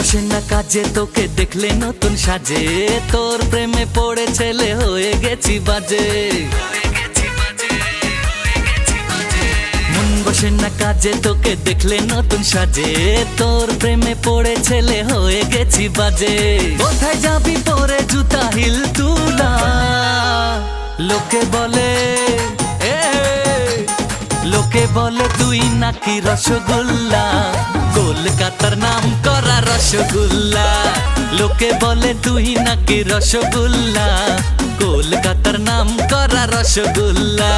বসে না কাজে তোকে দেখলে নতুন সাজে, তোর প্রেমে পড়ে ছেলে হয়ে গেছি বাজে। মন বসে না কাজে তোকে দেখলে নতুন সাজে, তোর প্রেমে পড়ে ছেলে হয়ে গেছি বাজে। কোথায় যাবি পরে জুতা হিল তুলা, লোকে বলে লোকে বলে তুই নাকি রসগোল্লা, কলকাতার নাম করা রসগোল্লা। লোকে বলে তুই নাকি রসগোল্লা, কলকাতার নাম করা রসগোল্লা।